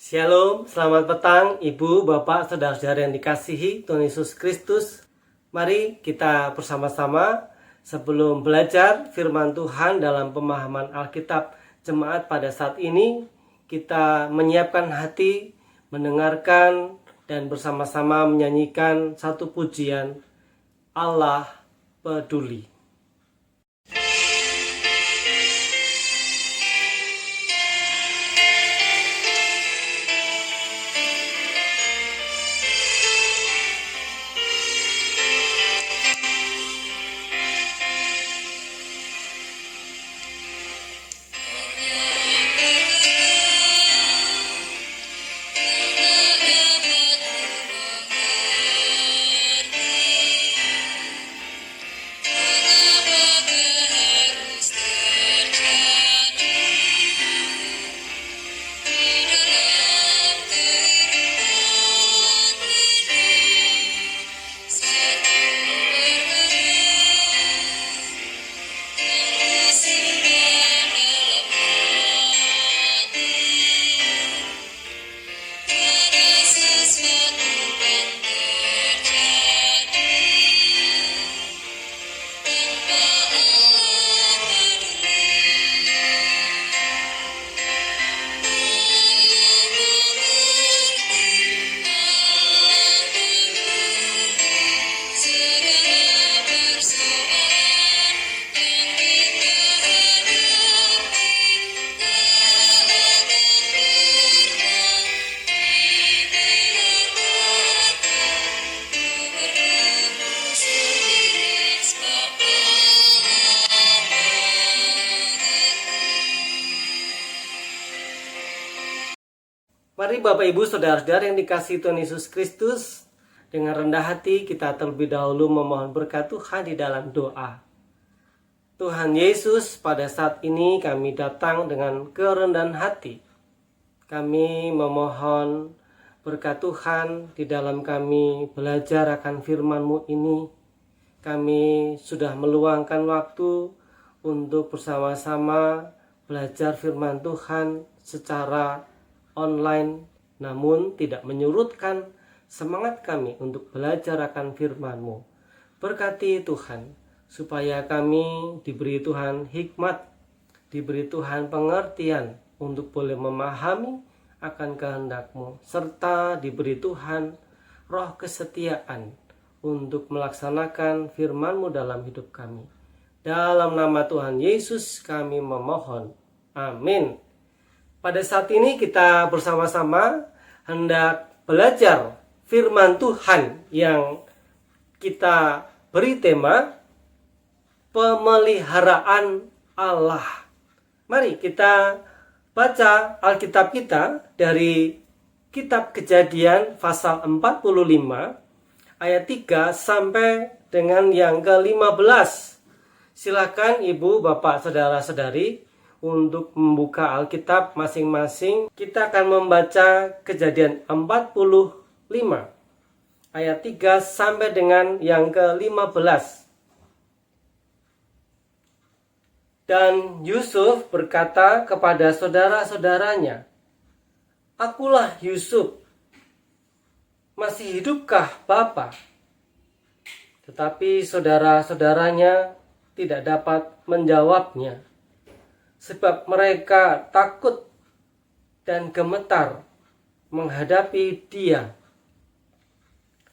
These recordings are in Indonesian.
Shalom, selamat petang Ibu, Bapak, Saudara-saudara yang dikasihi Tuhan Yesus Kristus. Mari kita bersama-sama sebelum belajar firman Tuhan dalam pemahaman Alkitab Jemaat pada saat ini, kita menyiapkan hati, mendengarkan dan bersama-sama menyanyikan satu pujian, Allah Peduli. Mari Bapak Ibu Saudara-saudara yang dikasihi Tuhan Yesus Kristus, dengan rendah hati kita terlebih dahulu memohon berkat Tuhan di dalam doa. Tuhan Yesus, pada saat ini kami datang dengan kerendahan hati. Kami memohon berkat Tuhan di dalam kami belajar akan firman-Mu ini. Kami sudah meluangkan waktu untuk bersama-sama belajar firman Tuhan secara online, namun tidak menyurutkan semangat kami untuk belajar akan firman-Mu. Berkati Tuhan, supaya kami diberi Tuhan hikmat, diberi Tuhan pengertian untuk boleh memahami akan kehendak-Mu, serta diberi Tuhan roh kesetiaan untuk melaksanakan firman-Mu dalam hidup kami. Dalam nama Tuhan Yesus kami memohon. Amin. Pada saat ini kita bersama-sama hendak belajar firman Tuhan yang kita beri tema pemeliharaan Allah. Mari kita baca Alkitab kita dari Kitab Kejadian pasal 45 ayat 3 sampai dengan yang ke-15. Silakan Ibu, Bapak, Saudara-saudari untuk membuka Alkitab masing-masing. Kita akan membaca Kejadian 45 ayat 3 sampai dengan yang ke-15. Dan Yusuf berkata kepada saudara-saudaranya, "Akulah Yusuf. Masih hidupkah Bapa?" Tetapi saudara-saudaranya tidak dapat menjawabnya, sebab mereka takut dan gemetar menghadapi dia.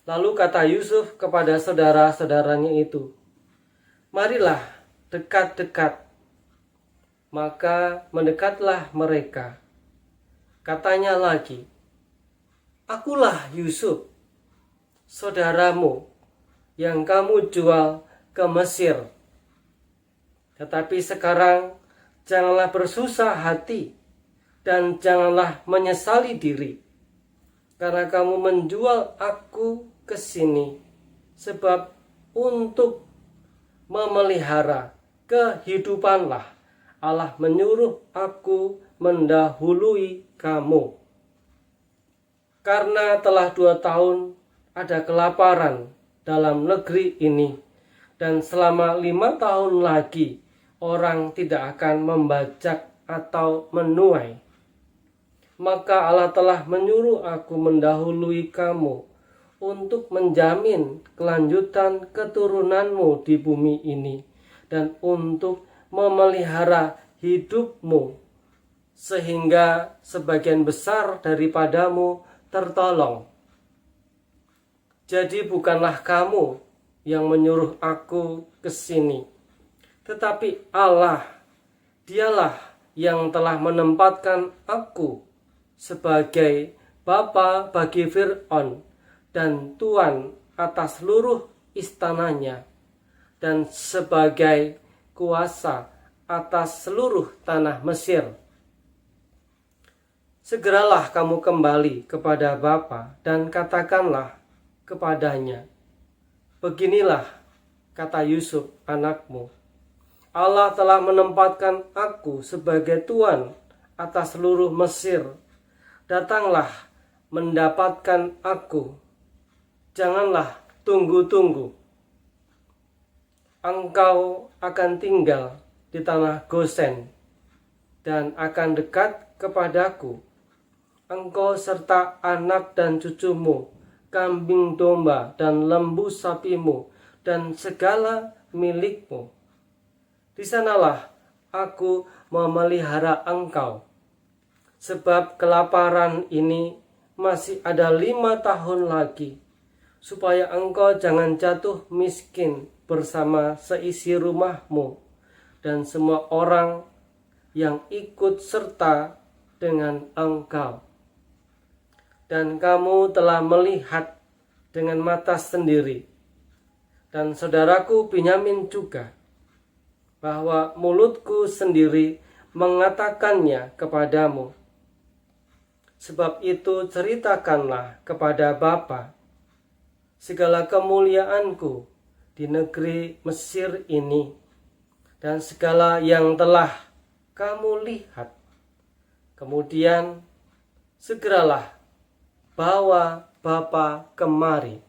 Lalu kata Yusuf kepada saudara-saudaranya itu, "Marilah dekat-dekat." Maka mendekatlah mereka. Katanya lagi, "Akulah Yusuf, saudaramu yang kamu jual ke Mesir. Tetapi sekarang janganlah bersusah hati dan janganlah menyesali diri, karena kamu menjual aku ke sini, sebab untuk memelihara kehidupanlah Allah menyuruh aku mendahului kamu. Karena telah 2 tahun ada kelaparan dalam negeri ini, dan selama 5 tahun lagi orang tidak akan membajak atau menuai. maka Allah telah menyuruh aku mendahului kamu untuk menjamin kelanjutan keturunanmu di bumi ini dan untuk memelihara hidupmu sehingga sebagian besar daripadamu tertolong. Jadi bukanlah kamu yang menyuruh aku ke sini, tetapi Allah, Dialah yang telah menempatkan aku sebagai bapa bagi Fir'aun dan tuan atas seluruh istananya dan sebagai kuasa atas seluruh tanah Mesir. Segeralah kamu kembali kepada Bapa dan katakanlah kepadanya, beginilah kata Yusuf anakmu, Allah telah menempatkan aku sebagai tuan atas seluruh Mesir. Datanglah mendapatkan aku. Janganlah tunggu-tunggu. Engkau akan tinggal di tanah Gosen dan akan dekat kepadaku. Engkau serta anak dan cucumu, kambing domba dan lembu sapimu, dan segala milikmu. Di sanalah aku memelihara engkau. Sebab kelaparan ini masih ada 5 tahun lagi, supaya engkau jangan jatuh miskin bersama seisi rumahmu dan semua orang yang ikut serta dengan engkau. Dan kamu telah melihat dengan mata sendiri, dan saudaraku Binyamin juga, bahwa mulutku sendiri mengatakannya kepadamu. Sebab itu ceritakanlah kepada Bapa segala kemuliaanku di negeri Mesir ini, dan segala yang telah kamu lihat. Kemudian segeralah bawa Bapa kemari.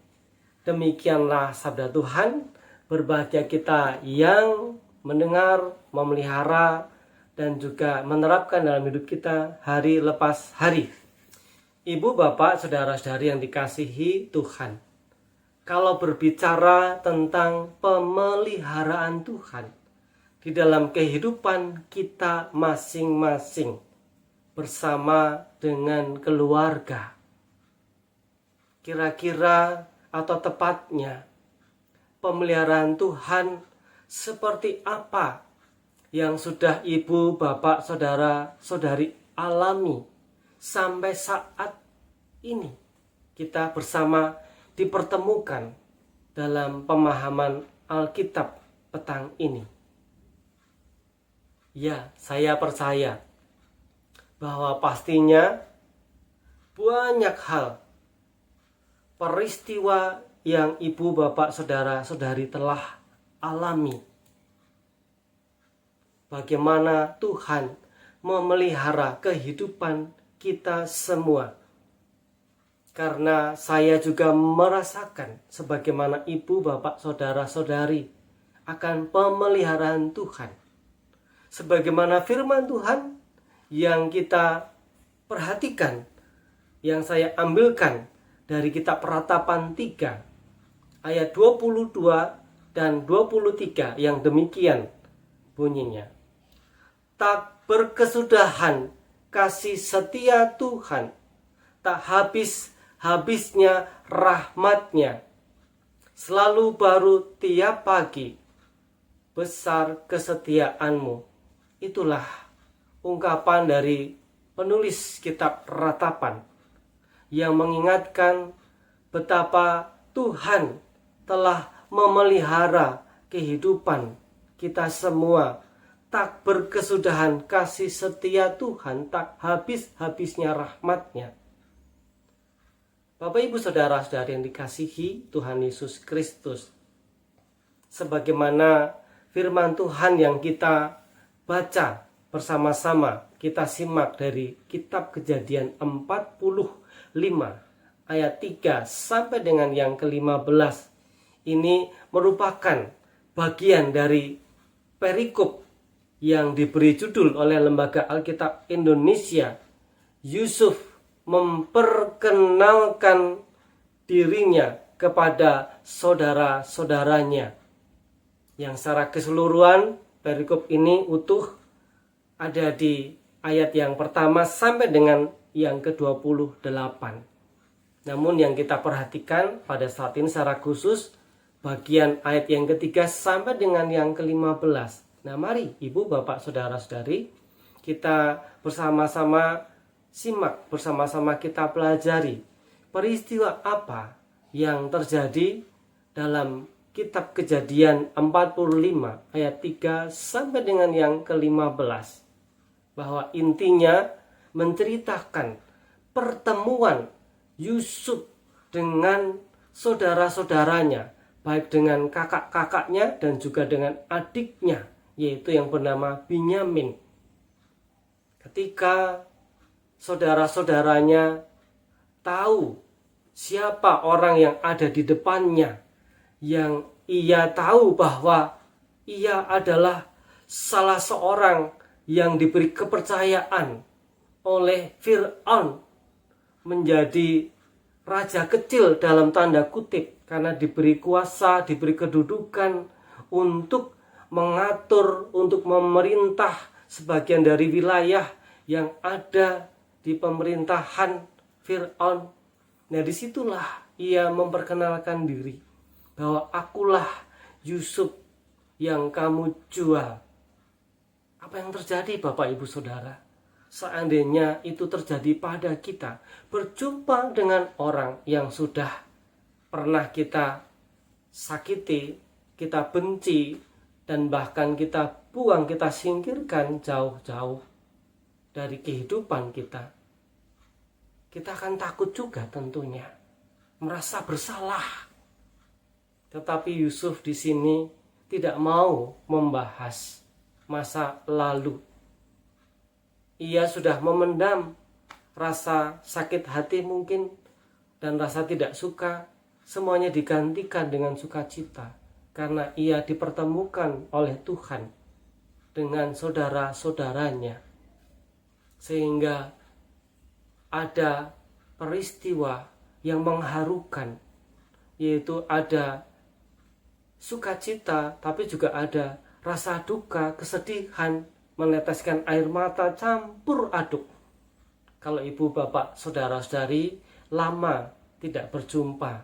Demikianlah sabda Tuhan. Berbahagia kita yang mendengar, memelihara, dan juga menerapkan dalam hidup kita hari lepas hari. Ibu, bapak, saudara-saudari yang dikasihi Tuhan, kalau berbicara tentang pemeliharaan Tuhan di dalam kehidupan kita masing-masing bersama dengan keluarga, kira-kira atau tepatnya pemeliharaan Tuhan seperti apa yang sudah ibu, bapak, saudara, saudari alami sampai saat ini kita bersama dipertemukan dalam pemahaman Alkitab petang ini. Ya, saya percaya bahwa pastinya banyak hal, peristiwa yang ibu, bapak, saudara, saudari telah alami. Bagaimana Tuhan memelihara kehidupan kita semua. Karena saya juga merasakan sebagaimana ibu, bapak, saudara, saudari akan pemeliharaan Tuhan. Sebagaimana firman Tuhan yang kita perhatikan, yang saya ambilkan dari kitab Ratapan 3 ayat 22 dan 23 yang demikian bunyinya. Tak berkesudahan kasih setia Tuhan, tak habis-habisnya rahmatnya, selalu baru tiap pagi, besar kesetiaanmu. Itulah ungkapan dari penulis kitab Ratapan yang mengingatkan betapa Tuhan telah memelihara kehidupan kita semua. Tak berkesudahan kasih setia Tuhan, tak habis-habisnya rahmatnya. Bapak, ibu, saudara-saudari yang dikasihi Tuhan Yesus Kristus, sebagaimana firman Tuhan yang kita baca bersama-sama, kita simak dari kitab Kejadian 45 ayat 3 sampai dengan yang ke-15. Ini merupakan bagian dari perikop yang diberi judul oleh Lembaga Alkitab Indonesia, Yusuf memperkenalkan dirinya kepada saudara-saudaranya, yang secara keseluruhan perikop ini utuh ada di ayat yang pertama sampai dengan yang ke-28. Namun yang kita perhatikan pada saat ini secara khusus bagian ayat yang ketiga sampai dengan yang ke-15. Nah, mari Ibu, Bapak, Saudara-saudari, kita bersama-sama simak, bersama-sama kita pelajari peristiwa apa yang terjadi dalam kitab Kejadian 45 ayat 3 sampai dengan yang ke-15. Bahwa intinya menceritakan pertemuan Yusuf dengan saudara-saudaranya, baik dengan kakak-kakaknya dan juga dengan adiknya, yaitu yang bernama Binyamin. Ketika saudara-saudaranya tahu siapa orang yang ada di depannya, yang ia tahu bahwa ia adalah salah seorang yang diberi kepercayaan oleh Fir'aun menjadi raja kecil dalam tanda kutip, karena diberi kuasa, diberi kedudukan untuk mengatur, untuk memerintah sebagian dari wilayah yang ada di pemerintahan Fir'aun. Nah, disitulah ia memperkenalkan diri bahwa akulah Yusuf yang kamu jual. Apa yang terjadi, Bapak, Ibu, Saudara? Seandainya itu terjadi pada kita, berjumpa dengan orang yang sudah pernah kita sakiti, kita benci, dan bahkan kita buang, kita singkirkan jauh-jauh dari kehidupan kita, kita akan takut juga tentunya, merasa bersalah. Tetapi Yusuf di sini tidak mau membahas masa lalu. Ia sudah memendam rasa sakit hati mungkin dan rasa tidak suka, semuanya digantikan dengan sukacita karena ia dipertemukan oleh Tuhan dengan saudara-saudaranya. Sehingga ada peristiwa yang mengharukan, yaitu ada sukacita tapi juga ada rasa duka, kesedihan, meneteskan air mata campur aduk. Kalau ibu, bapak, saudara-saudari lama tidak berjumpa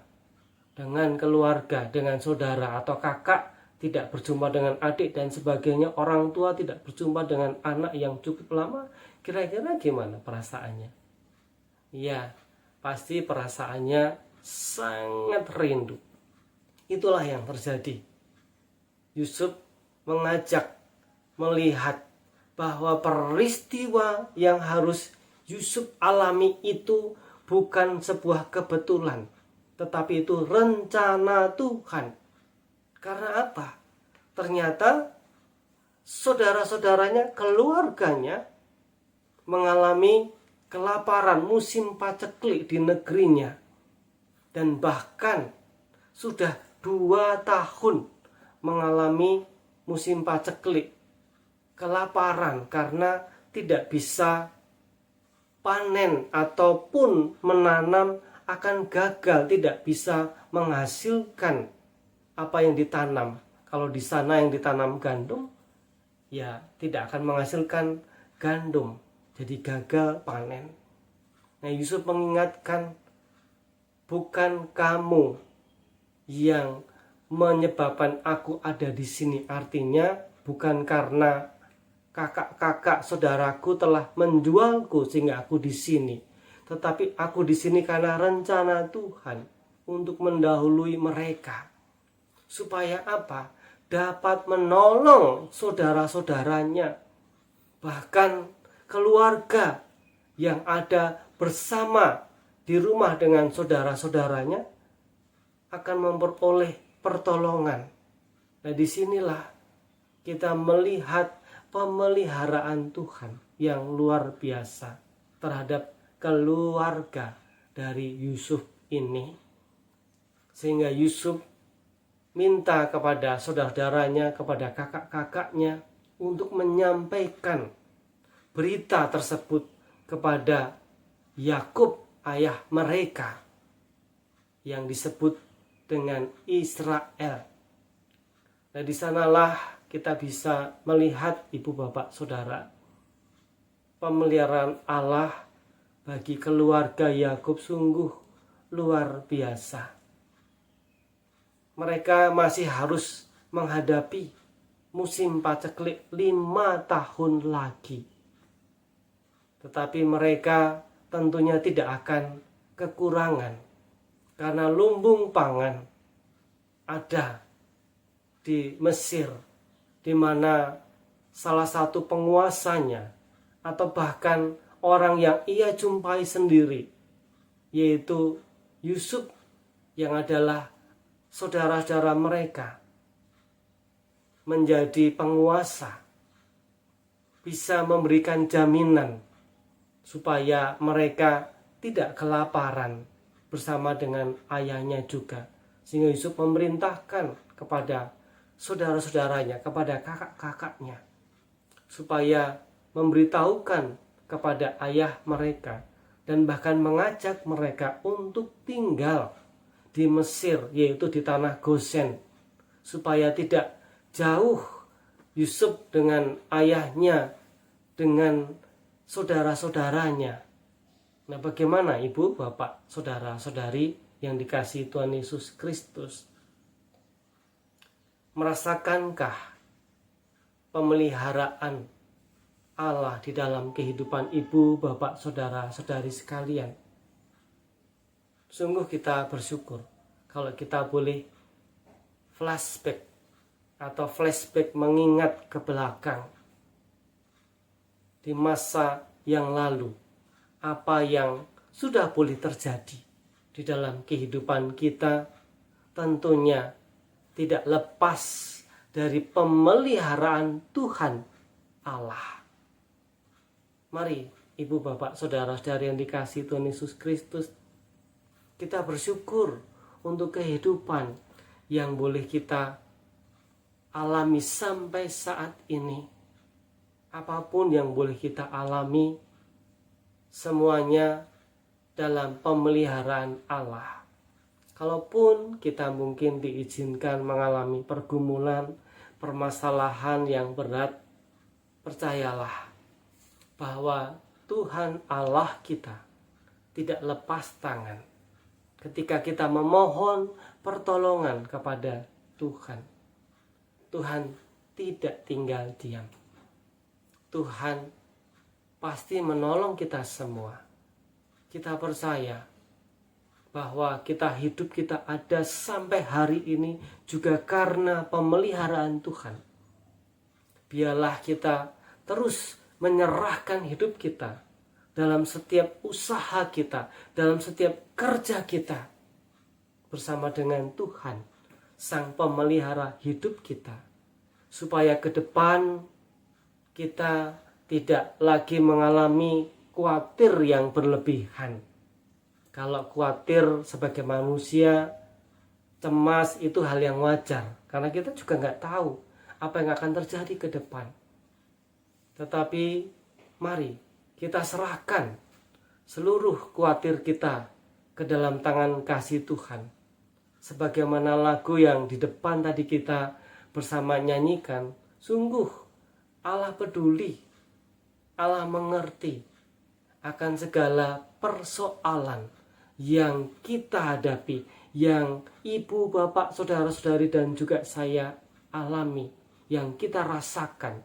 dengan keluarga, dengan saudara atau kakak, tidak berjumpa dengan adik dan sebagainya, orang tua tidak berjumpa dengan anak yang cukup lama, kira-kira gimana perasaannya? Ya, pasti perasaannya sangat rindu. Itulah yang terjadi. Yusuf mengajak melihat bahwa peristiwa yang harus Yusuf alami itu bukan sebuah kebetulan, tetapi itu rencana Tuhan. Karena apa? Ternyata saudara-saudaranya, keluarganya mengalami kelaparan, musim paceklik di negerinya. Dan bahkan sudah 2 tahun mengalami musim paceklik, kelaparan karena tidak bisa panen ataupun menanam, akan gagal, tidak bisa menghasilkan apa yang ditanam. Kalau di sana yang ditanam gandum, ya tidak akan menghasilkan gandum, jadi gagal panen. Nah, Yusuf mengingatkan, bukan kamu yang menyebabkan aku ada di sini. Artinya bukan karena kakak-kakak saudaraku telah menjualku sehingga aku di sini, tetapi aku di sini karena rencana Tuhan untuk mendahului mereka. Supaya apa? Dapat menolong saudara-saudaranya, bahkan keluarga yang ada bersama di rumah dengan saudara-saudaranya akan memperoleh pertolongan. Nah, disinilah kita melihat pemeliharaan Tuhan yang luar biasa terhadap keluarga dari Yusuf ini. Sehingga Yusuf minta kepada saudara-saudaranya, kepada kakak-kakaknya untuk menyampaikan berita tersebut kepada Yakub, ayah mereka, yang disebut dengan Israel. Nah, di sanalah kita bisa melihat ibu bapak saudara, pemeliharaan Allah bagi keluarga Yakub sungguh luar biasa. Mereka masih harus menghadapi musim paceklik 5 tahun lagi. Tetapi mereka tentunya tidak akan kekurangan, karena lumbung pangan ada di Mesir, di mana salah satu penguasanya atau bahkan orang yang ia jumpai sendiri, yaitu Yusuf, yang adalah saudara-saudara mereka, menjadi penguasa, bisa memberikan jaminan supaya mereka tidak kelaparan bersama dengan ayahnya juga. Sehingga Yusuf memerintahkan kepada saudara-saudaranya, kepada kakak-kakaknya, supaya memberitahukan kepada ayah mereka dan bahkan mengajak mereka untuk tinggal di Mesir, yaitu di tanah Gosen, supaya tidak jauh Yusuf dengan ayahnya, dengan saudara-saudaranya. Nah, bagaimana ibu, bapak, saudara-saudari yang dikasihi Tuhan Yesus Kristus? Merasakankah pemeliharaan Allah di dalam kehidupan ibu, bapak, saudara-saudari sekalian? Sungguh kita bersyukur kalau kita boleh flashback mengingat ke belakang di masa yang lalu, apa yang sudah boleh terjadi di dalam kehidupan kita, tentunya tidak lepas dari pemeliharaan Tuhan Allah. Mari ibu, bapak, saudara-saudari yang dikasihi Tuhan Yesus Kristus, kita bersyukur untuk kehidupan yang boleh kita alami sampai saat ini. Apapun yang boleh kita alami, semuanya dalam pemeliharaan Allah. Kalaupun kita mungkin diizinkan mengalami pergumulan, permasalahan yang berat, percayalah bahwa Tuhan Allah kita tidak lepas tangan ketika kita memohon pertolongan kepada Tuhan. Tuhan tidak tinggal diam. Tuhan pasti menolong kita semua. Kita percaya bahwa hidup kita ada sampai hari ini juga karena pemeliharaan Tuhan. Biarlah kita terus menyerahkan hidup kita dalam setiap usaha kita, dalam setiap kerja kita, bersama dengan Tuhan, Sang Pemelihara hidup kita, supaya ke depan kita tidak lagi mengalami khawatir yang berlebihan. Kalau khawatir sebagai manusia, cemas itu hal yang wajar, karena kita juga nggak tahu apa yang akan terjadi ke depan. Tetapi mari kita serahkan seluruh khawatir kita ke dalam tangan kasih Tuhan. Sebagaimana lagu yang di depan tadi kita bersama nyanyikan, sungguh Allah peduli, Allah mengerti akan segala persoalan yang kita hadapi, yang ibu, bapak, saudara-saudari dan juga saya alami, yang kita rasakan.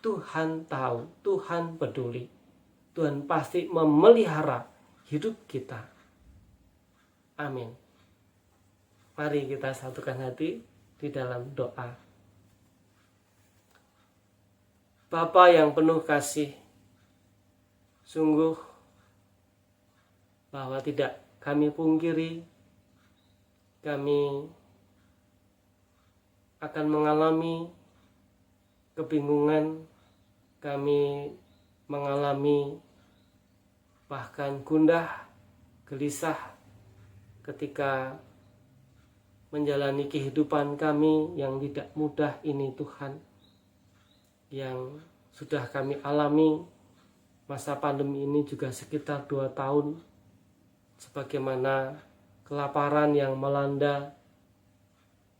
Tuhan tahu, Tuhan peduli, Tuhan pasti memelihara hidup kita. Amin. Mari kita satukan hati di dalam doa. Bapa yang penuh kasih, sungguh bahwa tidak kami pungkiri, kami akan mengalami kebingungan, kami mengalami bahkan gundah, gelisah ketika menjalani kehidupan kami yang tidak mudah ini Tuhan, yang sudah kami alami masa pandemi ini juga sekitar 2 tahun, sebagaimana kelaparan yang melanda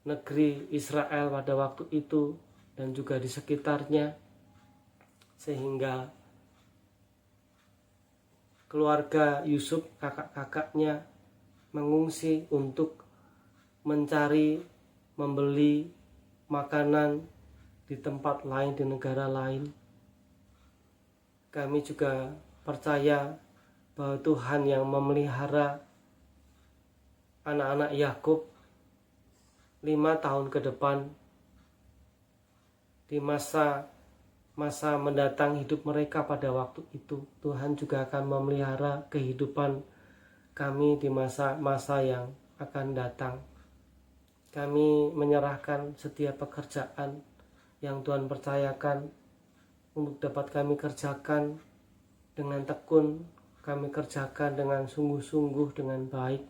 negeri Israel pada waktu itu dan juga di sekitarnya, sehingga keluarga Yusuf, kakak-kakaknya mengungsi untuk mencari, membeli makanan di tempat lain, di negara lain. Kami juga percaya bahwa Tuhan yang memelihara anak-anak Yakub 5 tahun ke depan, di masa mendatang hidup mereka pada waktu itu, Tuhan juga akan memelihara kehidupan kami di masa-masa yang akan datang. Kami menyerahkan setiap pekerjaan yang Tuhan percayakan untuk dapat kami kerjakan dengan tekun, kami kerjakan dengan sungguh-sungguh, dengan baik,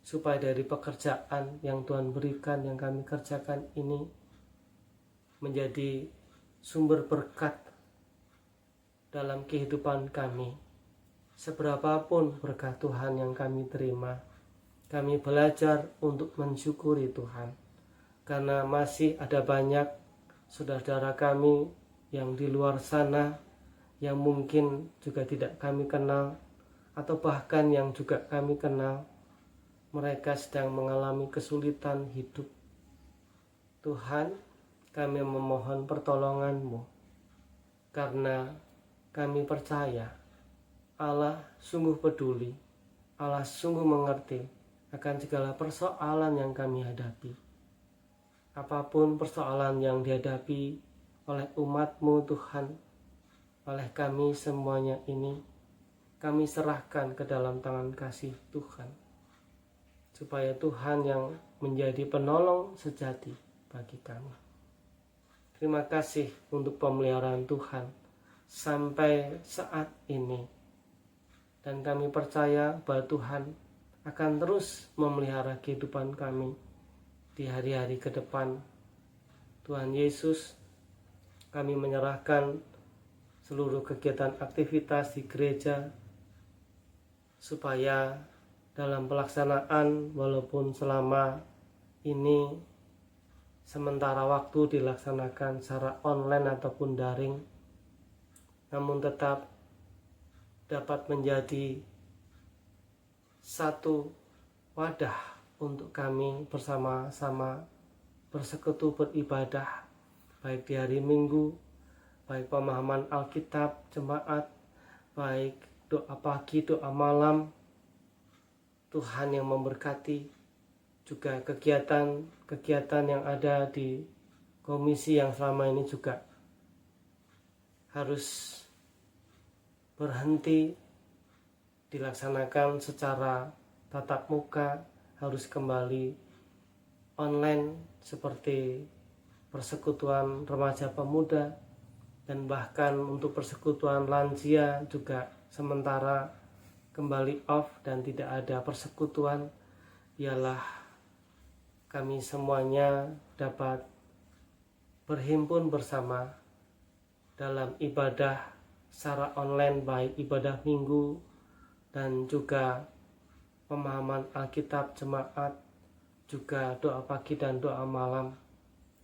supaya dari pekerjaan yang Tuhan berikan, yang kami kerjakan ini menjadi sumber berkat dalam kehidupan kami. Seberapapun berkat Tuhan yang kami terima, kami belajar untuk mensyukuri Tuhan, karena masih ada banyak saudara kami yang di luar sana yang mungkin juga tidak kami kenal, atau bahkan yang juga kami kenal, mereka sedang mengalami kesulitan hidup. Tuhan, kami memohon pertolongan-Mu, karena kami percaya Allah sungguh peduli, Allah sungguh mengerti akan segala persoalan yang kami hadapi. Apapun persoalan yang dihadapi oleh umat-Mu Tuhan, oleh kami semuanya ini, kami serahkan ke dalam tangan kasih Tuhan, supaya Tuhan yang menjadi penolong sejati bagi kami. Terima kasih untuk pemeliharaan Tuhan sampai saat ini. Dan kami percaya bahwa Tuhan akan terus memelihara kehidupan kami di hari-hari ke depan. Tuhan Yesus, kami menyerahkan seluruh kegiatan aktivitas di gereja, supaya dalam pelaksanaan, walaupun selama ini sementara waktu dilaksanakan secara online ataupun daring, namun tetap dapat menjadi satu wadah untuk kami bersama-sama bersekutu beribadah, baik di hari Minggu, baik pemahaman Alkitab, jemaat, baik doa pagi, doa malam. Tuhan yang memberkati juga kegiatan yang ada di komisi yang selama ini juga harus berhenti dilaksanakan secara tatap muka, harus kembali online seperti persekutuan remaja pemuda, dan bahkan untuk persekutuan lansia juga sementara kembali off dan tidak ada persekutuan. Biarlah kami semuanya dapat berhimpun bersama dalam ibadah secara online, baik ibadah minggu dan juga pemahaman Alkitab jemaat, juga doa pagi dan doa malam,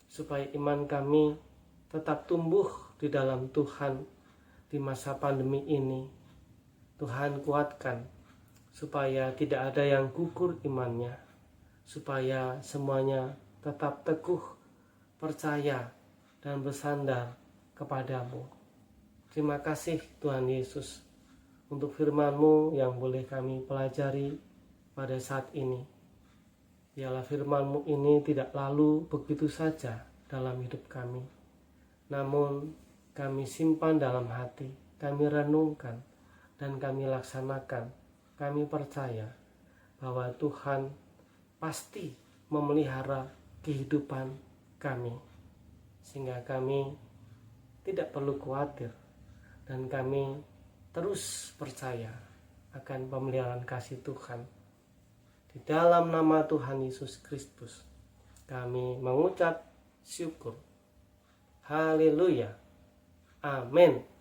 supaya iman kami tetap tumbuh di dalam Tuhan di masa pandemi ini. Tuhan kuatkan supaya tidak ada yang gugur imannya, supaya semuanya tetap teguh, percaya dan bersandar kepadamu. Terima kasih Tuhan Yesus untuk firman-Mu yang boleh kami pelajari pada saat ini. Biarlah firman-Mu ini tidak lalu begitu saja dalam hidup kami, namun kami simpan dalam hati, kami renungkan, dan kami laksanakan. Kami percaya bahwa Tuhan pasti memelihara kehidupan kami, sehingga kami tidak perlu khawatir, dan kami terus percaya akan pemeliharaan kasih Tuhan. Di dalam nama Tuhan Yesus Kristus kami mengucap syukur. Haleluya. Amin.